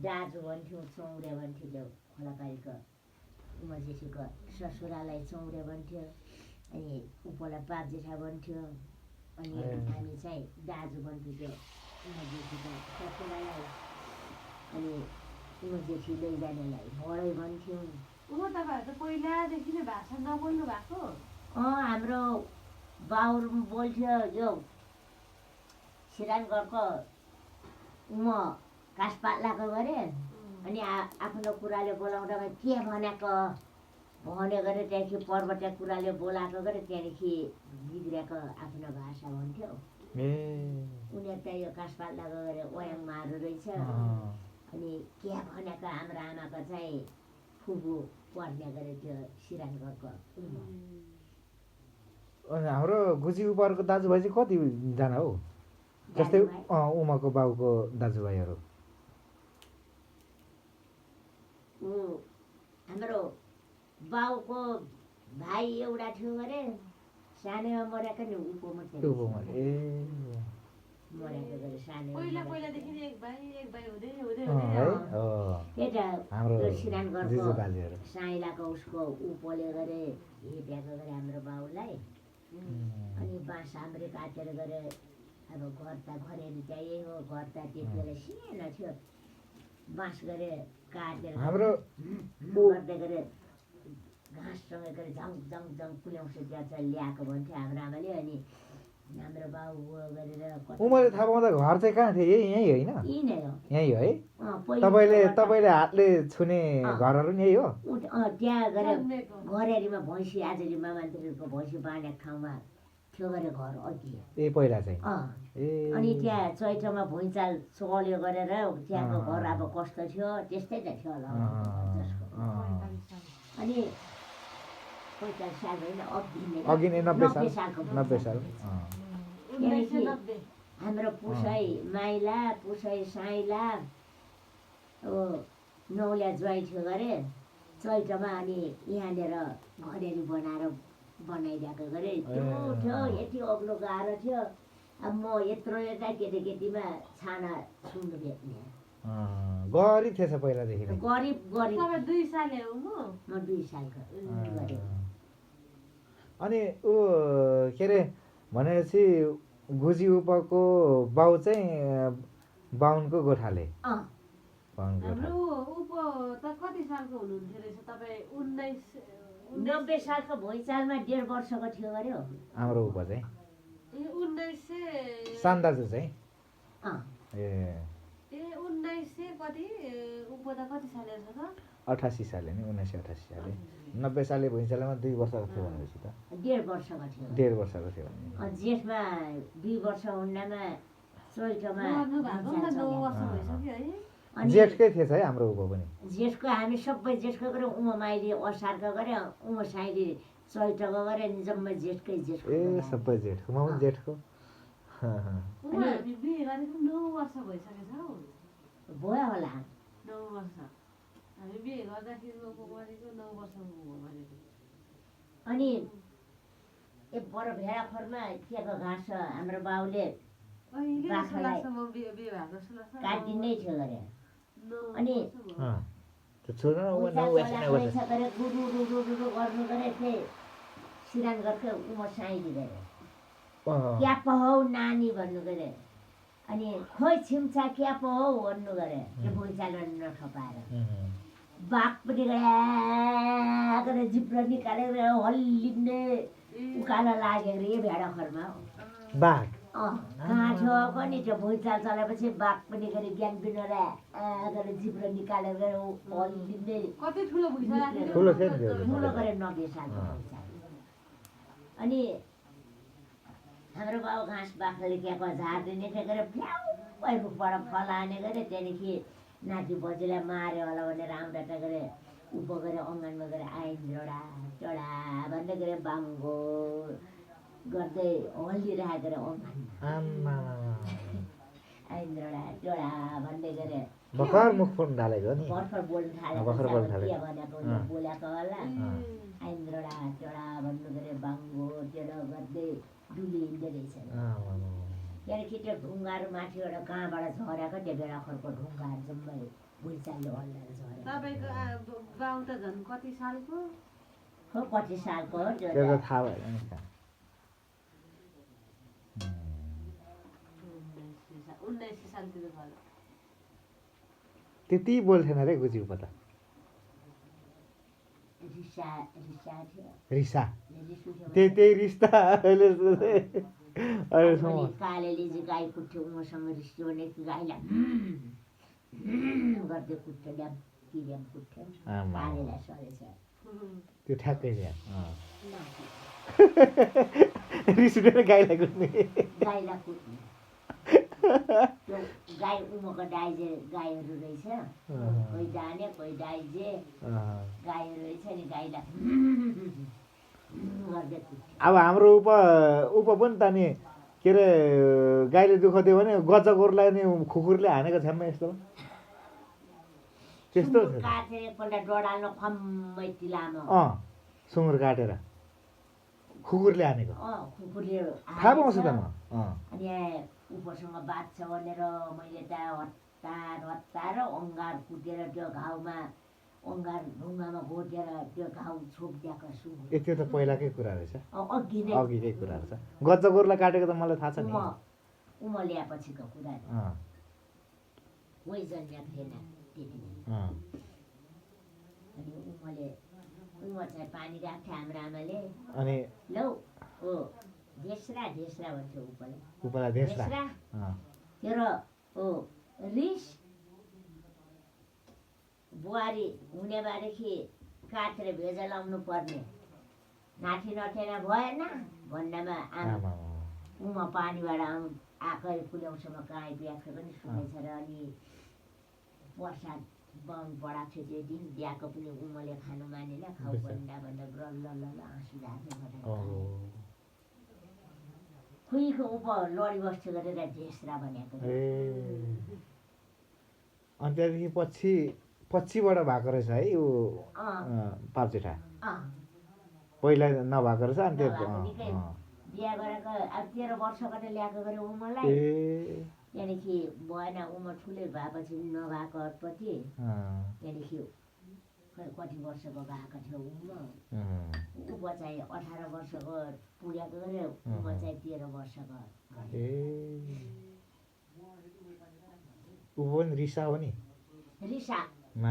दाजु भन्थ्यौँ चौरे भन्थ्यो त्यो खोलापारीको उमाजेठीको ससुरालाई चौरे भन्थ्यो अनि उपलाई बाप जेठा भन्थ्यो अनि हामी चाहिँ दाजु भन्थ्यो त्यो उमाजेठीको ससुरालाई अनि उमाजेठी लैजानेलाई बडै भन्थ्यौँ। तपाईँहरू त पहिलादेखि नै भाषा नबोल्नु भएको? हाम्रो बाउहरू बोल्थ्यो यो सिरानगढको घाँस पात्लाको गरे अनि आफ्नो कुराले बोलाउँदामा के भनेको भने गरे त्यहाँदेखि पर्वतीय कुराले बोलाएको गरे त्यहाँदेखि बिग्रेको आफ्नो भाषा भन्थ्यो। उनीहरू त यो घाँस पात्लाको गरे ओयाङमाहरू रहेछ अनि के भनेको हाम्रो आमाको चाहिँ फुपू पर्ने गरे त्यो सिरानगढको। हाम्रो गुजी उपरको दाजुभाइ चाहिँ कतिजना हो? जस्तै उमाको बाउको दाजुभाइहरू हाम्रो बाउको भाइ एउटा थियो अरे सानैमा मरेको नि उपमा मरेको गरे सानै सिरानगढको साइलाको उसको उपोले गरे हिँडेको गरे हाम्रो बाउलाई अनि बाँस हाम्रे काटेर गरे। अब घर त घरेरी त यही हो, घर त त्यति बेला सानो थियो बाँस गरे काटेर गर्दै गरे घाँससँग गरे झङ झङ झङ पुल्याउँछ त्यहाँ चाहिँ ल्याएको भन्थ्यो हाम्रो आमाले। अनि हाम्रो बाउ गरेर उमाले थाहा पाउँदा घर चाहिँ कहाँ थियो? यही होइन? यही नै हो, यही हो है। तपाईँले हातले छुने घरहरू नि यही हो? त्यहाँ गरे घरेरीमा भैँसी आजलीमा मान्छेको भैँसी बाँडेको ठाउँमा थियो गरे घर अघि। ए पहिला चाहिँ अनि त्यहाँ चैतमा भुइँचाल चल्यो गरेर त्यहाँको घर अब कस्तो थियो त्यस्तै त थियो होला अनि 45 साल होइन अघि नै 90 साल हाम्रो पुसै माइला पुसै साइला नौल्या ज्वाइँ थियो गरे चैतमा। अनि यहाँनिर घरेरी बनाइदिएको गरे त्यो थियो यति अग्लो गाह्रो थियो। अब म यत्रो यता केटीकेटीमा छाना सुन्नु बेच्ने गरिब थिएछ पहिलादेखि गरिब 2 साल हो म 2 सालको गरेँ। अनि के अरे भनेपछि गुजी उपको बाउ चाहिँ बाहुनको गोठाले हाम्रो उप त कति सालको हुनुहुन्थ्यो रहेछ तपाईँ? 90 सालको भुइँचालमा 1.5 वर्षको थियो गरे हो हाम्रो उप चाहिँ। 1900 सान्दाजु चाहिँ 1900 कति उप त कति साले छ त? 88 साले नि 1988 साले 90 साले भुइँचालोमा 2 वर्षको थियो भनेपछि त 1.5 वर्षको थियो। 1.5 वर्षको थियो जेठमा 2 वर्ष हुन्डामा चैतमा जेठकै थिएछ है हाम्रो उप पनि। जेठको हामी सबै जेठको गरे उमा माइली असारको गरे उमा साइली चैतको गरे नि जम्मै जेठकै जेठको। ए सबै जेठको म पनि जेठको। हामी बिहे गरेको 9 वर्ष भइसकेछ हौ। भयो होला 9 वर्ष हामी बिहे गर्दाखेरि गरेको 9 वर्षको गरेको। अनि एक बडो भेडाखोरमा त्यहाँको घाँस हाम्रो बाउले काटिँदै थियो गरे। अनि गर्नु गरे थिए सिरानगढको उमा साइली गरे क्या पो हौ नानी भन्नु गरे। अनि खोइ छिम्छा क्या पो हौ भन्नु गरे त्यो भुइँचालो नठपाएर बाघ पनि गरे जिब्रो निकालेर हल्लिँदै उकालो लाग्यो अरे भेडाखोरमा बाघ कहाँ थियो पनि त्यो भुइँचाल चलेपछि बाघ पनि गरे ज्ञान बिनोर गरे जिब्रो निकालेर गरे हल्लिँदै कति ठुलो भुइँचाल ठुलो गरे 90 सालको भुइँचाल। अनि हाम्रो बाउ घाँस बाख्राले क्याको झारिदिने थियो गरे फ्याउ रुखबाट फलाने गरे। त्यहाँदेखि नाति बजीलाई मार्यो होला भनेर आउँदा त गरे उप गरे अँगनमा गएर आइन्द्रडा चढा भन्दै गरे बाङ्गो गर्दै हल्लिरहेको गरे अँगनमा आइन्द्रडा चढा भन्दै गरे भर्खर मुख फोन ढालेको नि भर्खर बोल्नु थालेको के भनेको बोलेको होला आइन्द्रडा चढा भन्नु गरे बाङ्गो चढ गर्दै डुली हिँड्दै रहेछ। त्यहाँदेखि त्यो ढुङ्गाहरू माथिबाट कहाँबाट झरेको त्यो भेडाखोरको ढुङ्गाहरू जम्मै भुइँचालो हल्लाएर झरेर तपाईँको बाउ त झन् कति सालको हो 25 सालको हो त्यो त्यो त थाहा भएन नि त। 19 सालतिर भयो। त्यति बोल्थेन रे गुजी उपा त। रिसा थियो रिसा रिस उठ्यो त्यही रिस्ता अहिलेसम्म भने कालेले चाहिँ गाई कुट्थ्यो उमसँग रिस्यो भने गाईलाई गर्दै कुट्थ्यो ड्याम कि ड्याम कुट्थ्यो आमा। कालेलाई सरेछ त्यो ठ्याक्कै थियो नाति रिस उठेर गाईलाई कुट्ने। गाईलाई कुट्ने त्यो गाई उमको दाइजे गाईहरू रहेछ कोही दाने कोही दाइजे गाईहरू रहेछ नि गाईलाई गर्दै कुट्थ्यो अब हाम्रो उप पनि त नि के अरे गाईले दुःख दियो भने गजगोरुलाई नि खुकुरले हानेको छ्याम्मा यस्तो त्यस्तो सुँगुर काटेर एकपल्ट डडाल्न खम्मै तिलामा सुँगुर काटेर खुकुरले हानेको खुकुरले थाहा पाउँछु त म। अनि उपसँग बाँच्छ भनेर मैले त हतार अङ्गार कुटेर त्यो घाउमा अङ्गार ढुङ्गामा घोटेर त्यो घाउ छोपिदिएको सुँगुर त्यो त पहिलाकै कुरा रहेछ अघिकै कुरा रहेछ। गजगोरुलाई काटेको त मलाई थाहा छ नि। उम ल्याएपछिको कुरा कोही जन्मेको थिएन त्यति बेला अनि उम चाहिँ पानी राख्थ्यो हाम्रो आमाले अनि लौ ओ ढेस्रा भन्थ्यो उपलाई देशला तेरो ओ रिस बुहारी हुने बारेखि काटेर भेज लाउनु पर्ने नाठी नठेना भएन भन्नमा आमा उमा पानीबाट आएकै पुल्याउँसम्म काहीँ ब्याएको पनि सुनेछ र अनि वर्षा बाहुन पढाएको थियो त्यो दिन बिहाको पनि उमले खानु मानेन खाउ भन्दा ल आँसु झार्ने खुइको उप लडी बस्थ्यो गरेर झेस्रा भनेको अनि त्यहाँदेखि पछिबाट भएको रहेछ है यो पापजेठा पहिला नभएको रहेछ अनि त्यो बिहा गरेको अब 13 वर्षबाट ल्याएको गरे उमलाई त्यहाँदेखि भएन उम ठुलै भएपछि नभएको अटपट्टि त्यहाँदेखि कति वर्षको भएको थियो उम चाहिँ 18 वर्षको पुगेको गरे उम चाहिँ 13 वर्षको ऊ पनि रिसा हो नि रिसा